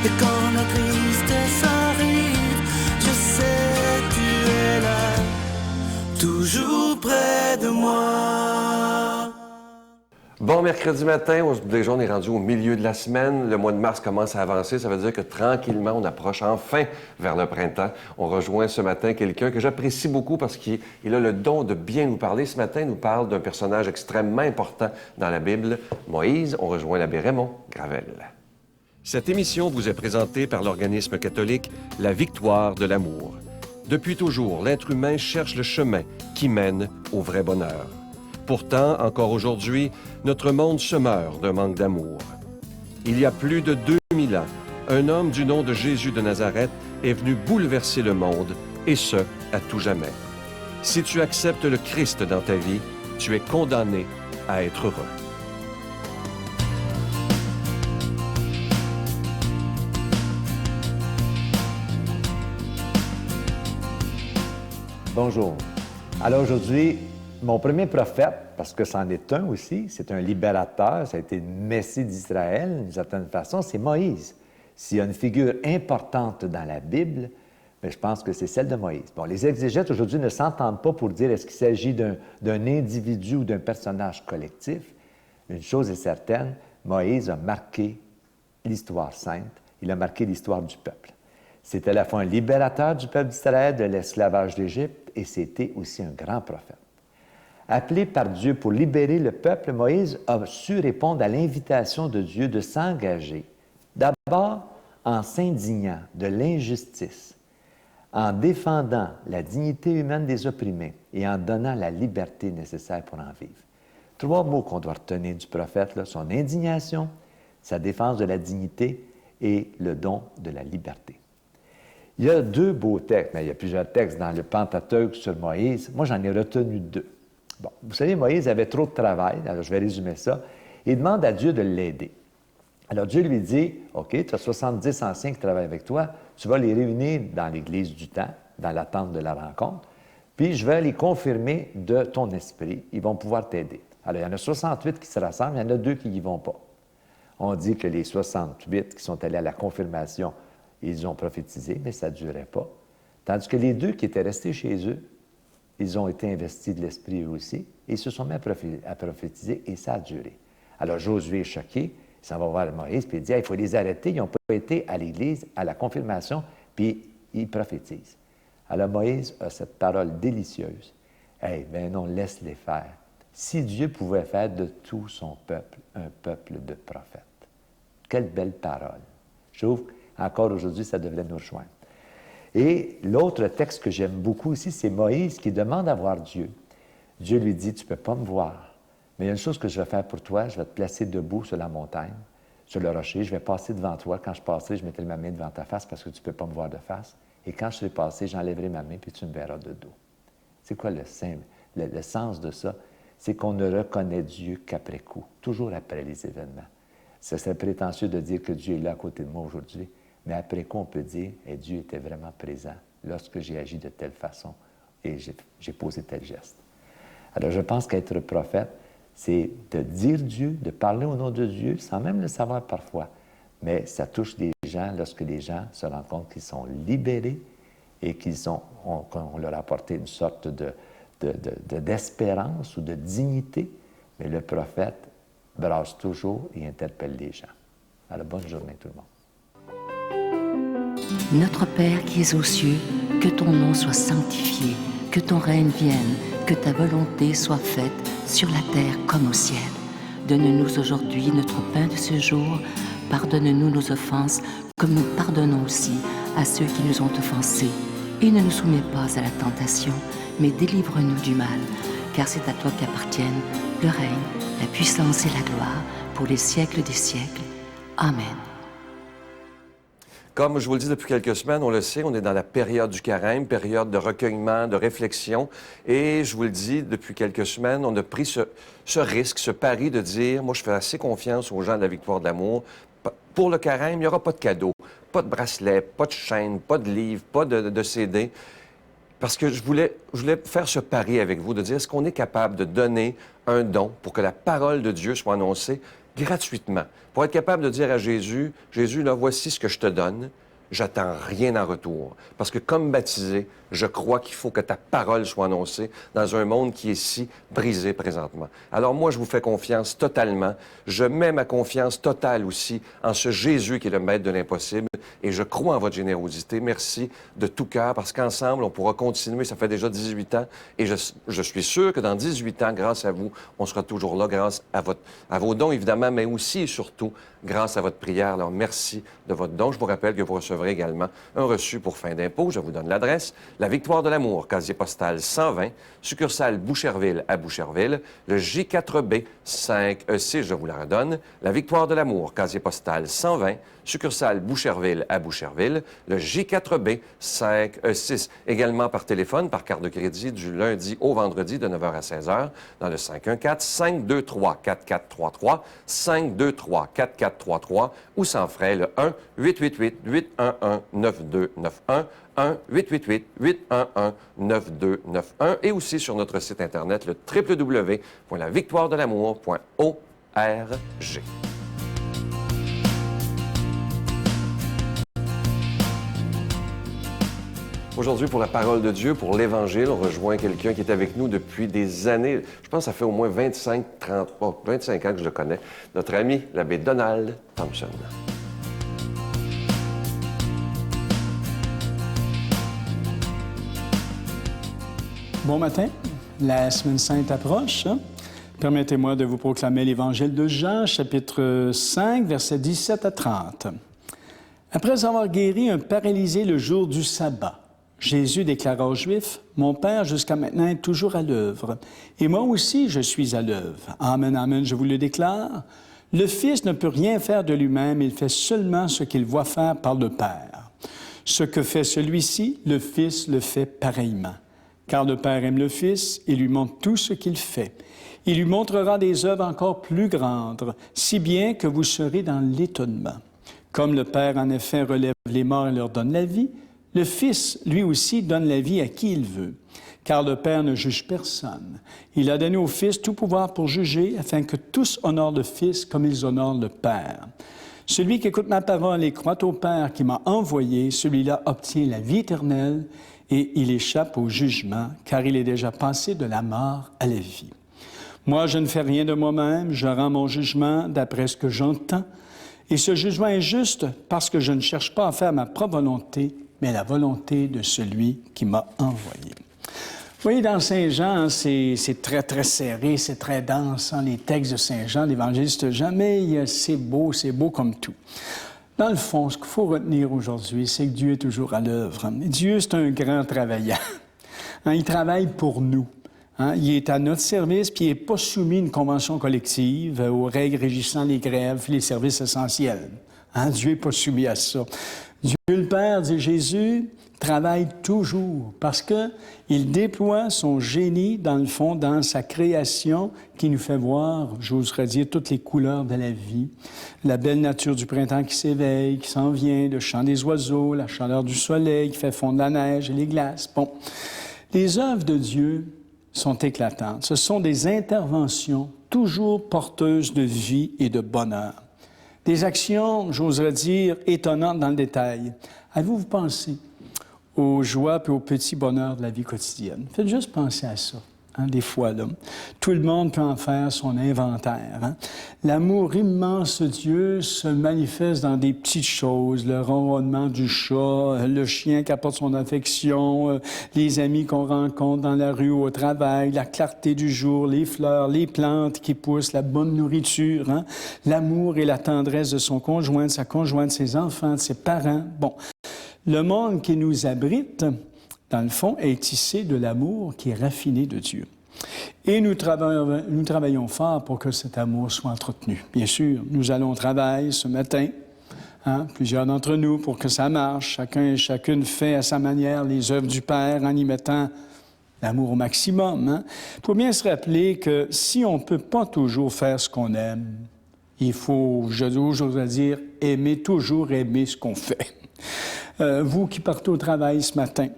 Et quand la tristesse arrive, je sais tu es là, toujours près de moi. Bon mercredi matin, déjà on est rendu au milieu de la semaine, le mois de mars commence à avancer, ça veut dire que tranquillement on approche enfin vers le printemps. On rejoint ce matin quelqu'un que j'apprécie beaucoup parce qu'il a le don de bien nous parler. Ce matin, il nous parle d'un personnage extrêmement important dans la Bible, Moïse. On rejoint l'abbé Raymond Gravel. Cette émission vous est présentée par l'organisme catholique La Victoire de l'amour. Depuis toujours, l'être humain cherche le chemin qui mène au vrai bonheur. Pourtant, encore aujourd'hui, notre monde se meurt d'un manque d'amour. Il y a plus de 2000 ans, un homme du nom de Jésus de Nazareth est venu bouleverser le monde, et ce, à tout jamais. Si tu acceptes le Christ dans ta vie, tu es condamné à être heureux. Bonjour. Alors aujourd'hui, mon premier prophète, parce que c'en est un aussi, c'est un libérateur, ça a été le Messie d'Israël, d'une certaine façon, c'est Moïse. S'il y a une figure importante dans la Bible, bien, je pense que c'est celle de Moïse. Bon, les exégètes aujourd'hui ne s'entendent pas pour dire est-ce qu'il s'agit d'un individu ou d'un personnage collectif. Une chose est certaine, Moïse a marqué l'histoire sainte, il a marqué l'histoire du peuple. C'était à la fois un libérateur du peuple d'Israël de l'esclavage d'Égypte et c'était aussi un grand prophète. Appelé par Dieu pour libérer le peuple, Moïse a su répondre à l'invitation de Dieu de s'engager, d'abord en s'indignant de l'injustice, en défendant la dignité humaine des opprimés et en donnant la liberté nécessaire pour en vivre. Trois mots qu'on doit retenir du prophète, là, son indignation, sa défense de la dignité et le don de la liberté. Il y a deux beaux textes, mais il y a plusieurs textes dans le Pentateuque sur Moïse. Moi, j'en ai retenu deux. Bon, vous savez, Moïse avait trop de travail, alors je vais résumer ça. Il demande à Dieu de l'aider. Alors Dieu lui dit, OK, tu as 70 anciens qui travaillent avec toi, tu vas les réunir dans l'Église du temps, dans la tente de la rencontre, puis je vais les confirmer de ton esprit, ils vont pouvoir t'aider. Alors il y en a 68 qui se rassemblent, il y en a 2 qui n'y vont pas. On dit que les 68 qui sont allés à la confirmation, ils ont prophétisé, mais ça ne durait pas. Tandis que les 2 qui étaient restés chez eux, ils ont été investis de l'Esprit eux aussi, et ils se sont mis à prophétiser, et ça a duré. Alors Josué est choqué, il s'en va voir Moïse, puis il dit, il faut les arrêter, ils n'ont pas été à l'Église, à la confirmation, puis ils prophétisent. Alors Moïse a cette parole délicieuse, ben non, laisse-les faire. Si Dieu pouvait faire de tout son peuple un peuple de prophètes. Quelle belle parole. Je trouve encore aujourd'hui, ça devrait nous rejoindre. Et l'autre texte que j'aime beaucoup aussi, c'est Moïse qui demande à voir Dieu. Dieu lui dit, tu ne peux pas me voir, mais il y a une chose que je vais faire pour toi, je vais te placer debout sur la montagne, sur le rocher, je vais passer devant toi. Quand je passerai, je mettrai ma main devant ta face parce que tu ne peux pas me voir de face. Et quand je serai passé, j'enlèverai ma main puis tu me verras de dos. C'est quoi le sens de ça? C'est qu'on ne reconnaît Dieu qu'après coup, toujours après les événements. Ce serait prétentieux de dire que Dieu est là à côté de moi aujourd'hui. Mais après quoi, on peut dire, Dieu était vraiment présent lorsque j'ai agi de telle façon et j'ai posé tel geste. Alors, je pense qu'être prophète, c'est de dire Dieu, de parler au nom de Dieu, sans même le savoir parfois. Mais ça touche des gens lorsque les gens se rendent compte qu'ils sont libérés et qu'on leur a apporté une sorte d'espérance ou de dignité. Mais le prophète brasse toujours et interpelle les gens. Alors, bonne journée tout le monde. Notre Père qui es aux cieux, que ton nom soit sanctifié, que ton règne vienne, que ta volonté soit faite sur la terre comme au ciel. Donne-nous aujourd'hui notre pain de ce jour. Pardonne-nous nos offenses, comme nous pardonnons aussi à ceux qui nous ont offensés. Et ne nous soumets pas à la tentation, mais délivre-nous du mal. Car c'est à toi qu'appartiennent le règne, la puissance et la gloire, pour les siècles des siècles. Amen. Comme je vous le dis depuis quelques semaines, on le sait, on est dans la période du carême, période de recueillement, de réflexion. Et je vous le dis, depuis quelques semaines, on a pris ce risque, ce pari de dire, moi, je fais assez confiance aux gens de la Victoire de l'amour. Pour le carême, il n'y aura pas de cadeau, pas de bracelet, pas de chaîne, pas de livre, pas de CD. Parce que je voulais faire ce pari avec vous, de dire, est-ce qu'on est capable de donner un don pour que la parole de Dieu soit annoncée gratuitement, pour être capable de dire à Jésus, « Jésus, là, voici ce que je te donne. J'attends rien en retour. Parce que comme baptisé, je crois qu'il faut que ta parole soit annoncée dans un monde qui est si brisé présentement. Alors moi, je vous fais confiance totalement. Je mets ma confiance totale aussi en ce Jésus qui est le maître de l'impossible et je crois en votre générosité. Merci de tout cœur parce qu'ensemble, on pourra continuer. Ça fait déjà 18 ans et je suis sûr que dans 18 ans, grâce à vous, on sera toujours là grâce à vos dons, évidemment, mais aussi et surtout grâce à votre prière. Alors, merci de votre don. Je vous rappelle que vous recevrez également un reçu pour fin d'impôt. Je vous donne l'adresse. La Victoire de l'Amour, casier postal 120, succursale Boucherville à Boucherville, le J4B 5E6, je vous la redonne. La Victoire de l'Amour, casier postal 120, succursale Boucherville à Boucherville, le J4B 5E6. Également par téléphone, par carte de crédit du lundi au vendredi de 9h à 16h dans le 514-523-4433, 523-4433 ou sans frais le 1-888-811-9291, 1-888-811-9291 et aussi sur notre site Internet, le www.lavictoiredelamour.org. Aujourd'hui, pour la parole de Dieu, pour l'Évangile, on rejoint quelqu'un qui est avec nous depuis des années. Je pense que ça fait au moins 25 ans que je le connais. Notre ami, l'abbé Donald Thompson. Bon matin, la Semaine Sainte approche. Permettez-moi de vous proclamer l'Évangile de Jean, chapitre 5, versets 17 à 30. Après avoir guéri un paralysé le jour du sabbat, Jésus déclara aux Juifs, « Mon Père, jusqu'à maintenant, est toujours à l'œuvre, et moi aussi je suis à l'œuvre. Amen, amen, je vous le déclare. Le Fils ne peut rien faire de lui-même, il fait seulement ce qu'il voit faire par le Père. Ce que fait celui-ci, le Fils le fait pareillement. Car le Père aime le Fils et lui montre tout ce qu'il fait. Il lui montrera des œuvres encore plus grandes, si bien que vous serez dans l'étonnement. Comme le Père, en effet, relève les morts et leur donne la vie, le Fils, lui aussi, donne la vie à qui il veut. Car le Père ne juge personne. Il a donné au Fils tout pouvoir pour juger, afin que tous honorent le Fils comme ils honorent le Père. Celui qui écoute ma parole et croit au Père qui m'a envoyé, celui-là obtient la vie éternelle, et il échappe au jugement, car il est déjà passé de la mort à la vie. Moi, je ne fais rien de moi-même, je rends mon jugement d'après ce que j'entends, et ce jugement est juste parce que je ne cherche pas à faire ma propre volonté, mais la volonté de celui qui m'a envoyé. Vous voyez, dans Saint Jean, c'est très, très serré, c'est très dense, hein, les textes de Saint Jean, l'évangéliste Jean, mais c'est beau comme tout. Dans le fond, ce qu'il faut retenir aujourd'hui, c'est que Dieu est toujours à l'œuvre. Dieu, c'est un grand travaillant. Il travaille pour nous. Il est à notre service, puis il n'est pas soumis à une convention collective, aux règles régissant les grèves, les services essentiels. Dieu n'est pas soumis à ça. Dieu le Père, dit Jésus, travaille toujours parce qu'il déploie son génie, dans le fond, dans sa création qui nous fait voir, j'oserais dire, toutes les couleurs de la vie. La belle nature du printemps qui s'éveille, qui s'en vient, le chant des oiseaux, la chaleur du soleil qui fait fondre la neige et les glaces. Bon, les œuvres de Dieu sont éclatantes. Ce sont des interventions toujours porteuses de vie et de bonheur. Des actions, j'oserais dire, étonnantes dans le détail. Avez-vous pensé aux joies et aux petits bonheurs de la vie quotidienne? Faites juste penser à ça, des fois, là. Tout le monde peut en faire son inventaire. L'amour immense de Dieu se manifeste dans des petites choses, le ronronnement du chat, le chien qui apporte son affection, les amis qu'on rencontre dans la rue ou au travail, la clarté du jour, les fleurs, les plantes qui poussent, la bonne nourriture, l'amour et la tendresse de son conjoint, de sa conjointe, de ses enfants, de ses parents. Bon. Le monde qui nous abrite, dans le fond, est tissé de l'amour qui est raffiné de Dieu. Et nous travaillons fort pour que cet amour soit entretenu. Bien sûr, nous allons au travail ce matin, plusieurs d'entre nous, pour que ça marche. Chacun et chacune fait à sa manière les œuvres du Père en y mettant l'amour au maximum. Il faut bien se rappeler que si on ne peut pas toujours faire ce qu'on aime, il faut, j'oserais dire, toujours aimer ce qu'on fait. Vous qui partez au travail ce matin,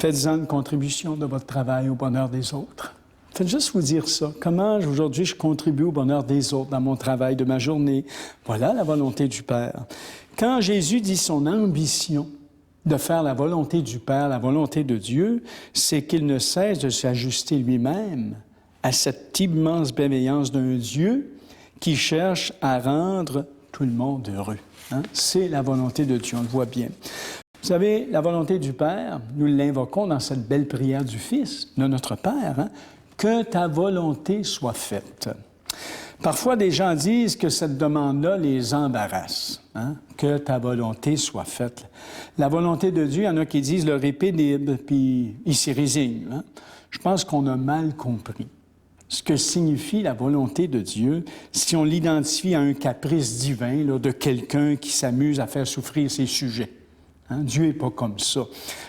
faites-en une contribution de votre travail au bonheur des autres. Faites juste vous dire ça. Comment aujourd'hui je contribue au bonheur des autres dans mon travail de ma journée? Voilà la volonté du Père. Quand Jésus dit son ambition de faire la volonté du Père, la volonté de Dieu, c'est qu'il ne cesse de s'ajuster lui-même à cette immense bienveillance d'un Dieu qui cherche à rendre tout le monde heureux. Hein? C'est la volonté de Dieu, on le voit bien. Vous savez, la volonté du Père, nous l'invoquons dans cette belle prière du Fils, de notre Père, hein? Que ta volonté soit faite. Parfois, des gens disent que cette demande-là les embarrasse. Hein? Que ta volonté soit faite. La volonté de Dieu, il y en a qui disent leur épée libre, puis ils s'y résignent. Hein? Je pense qu'on a mal compris ce que signifie la volonté de Dieu si on l'identifie à un caprice divin là, de quelqu'un qui s'amuse à faire souffrir ses sujets. Hein? Dieu n'est pas comme ça.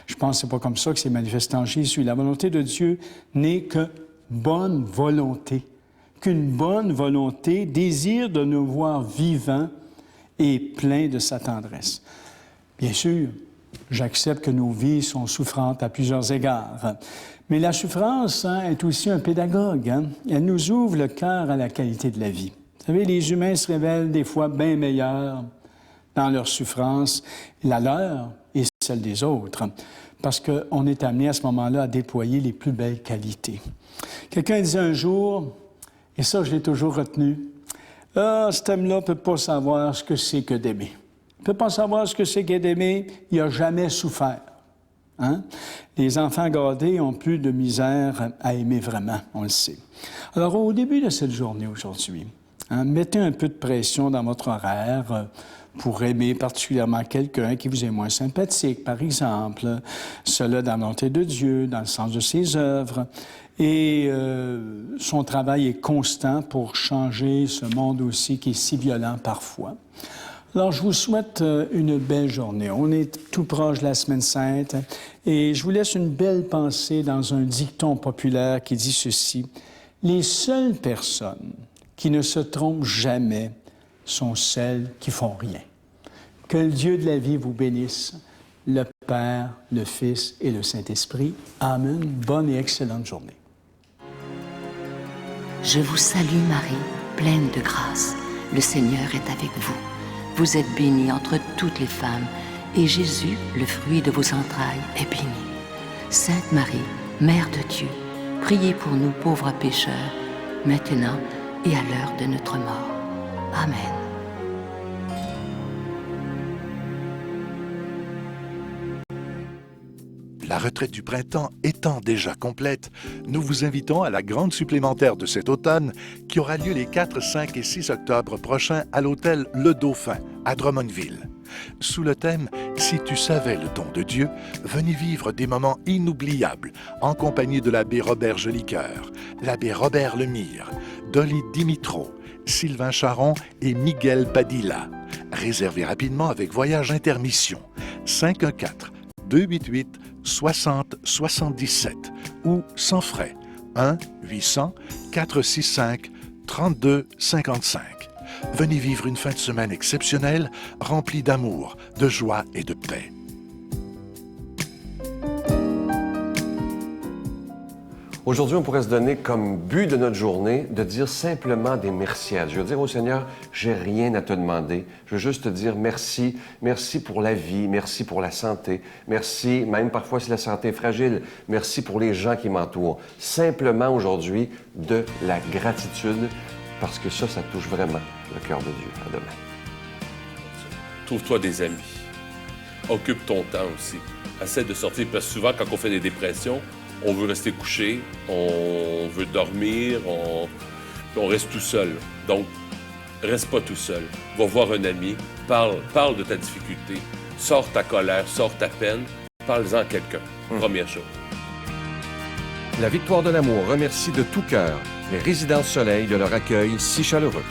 Je pense que ce n'est pas comme ça que c'est manifesté en Jésus. La volonté de Dieu n'est que bonne volonté. Qu'une bonne volonté désire de nous voir vivants et pleins de sa tendresse. Bien sûr, j'accepte que nos vies sont souffrantes à plusieurs égards. Mais la souffrance est aussi un pédagogue. Hein? Elle nous ouvre le cœur à la qualité de la vie. Vous savez, les humains se révèlent des fois bien meilleurs dans leur souffrance, la leur et celle des autres, parce qu'on est amené à ce moment-là à déployer les plus belles qualités. Quelqu'un disait un jour, et ça je l'ai toujours retenu, « Ah, cet homme-là ne peut pas savoir ce que c'est que d'aimer. Il ne peut pas savoir ce que c'est que d'aimer, il n'a jamais souffert. » Hein? Les enfants gâtés ont plus de misère à aimer vraiment, on le sait. Alors, au début de cette journée aujourd'hui, hein, mettez un peu de pression dans votre horaire pour aimer particulièrement quelqu'un qui vous est moins sympathique, par exemple, cela dans la volonté de Dieu, dans le sens de ses œuvres. Et son travail est constant pour changer ce monde aussi qui est si violent parfois. Alors, je vous souhaite une belle journée. On est tout proche de la Semaine Sainte et je vous laisse une belle pensée dans un dicton populaire qui dit ceci. « Les seules personnes qui ne se trompent jamais sont celles qui font rien. » Que le Dieu de la vie vous bénisse, le Père, le Fils et le Saint-Esprit. Amen. Bonne et excellente journée. Je vous salue Marie, pleine de grâce. Le Seigneur est avec vous. Vous êtes bénie entre toutes les femmes, et Jésus, le fruit de vos entrailles, est béni. Sainte Marie, Mère de Dieu, priez pour nous pauvres pécheurs, maintenant et à l'heure de notre mort. Amen. La retraite du printemps étant déjà complète, nous vous invitons à la grande supplémentaire de cet automne qui aura lieu les 4, 5 et 6 octobre prochains à l'hôtel Le Dauphin à Drummondville. Sous le thème « Si tu savais le don de Dieu », venez vivre des moments inoubliables en compagnie de l'abbé Robert Jolicoeur, l'abbé Robert Lemire, Dolly Dimitro, Sylvain Charon et Miguel Padilla. Réservez rapidement avec Voyage Intermission 514-288-6077 ou sans frais 1-800-465-3255. Venez vivre une fin de semaine exceptionnelle, remplie d'amour, de joie et de paix. Aujourd'hui, on pourrait se donner comme but de notre journée de dire simplement des merci à Dieu. Dire au Seigneur, j'ai rien à te demander. Je veux juste te dire merci. Merci pour la vie. Merci pour la santé. Merci, même parfois si la santé est fragile. Merci pour les gens qui m'entourent. Simplement aujourd'hui, de la gratitude, parce que ça touche vraiment le cœur de Dieu. À demain. Trouve-toi des amis. Occupe ton temps aussi. Essaie de sortir, parce que souvent, quand on fait des dépressions, on veut rester couché, on veut dormir, on reste tout seul. Donc, reste pas tout seul. Va voir un ami, parle de ta difficulté, sors ta colère, sors ta peine, parle-en à quelqu'un. Première chose. La Victoire de l'amour remercie de tout cœur les Résidences Soleil de leur accueil si chaleureux.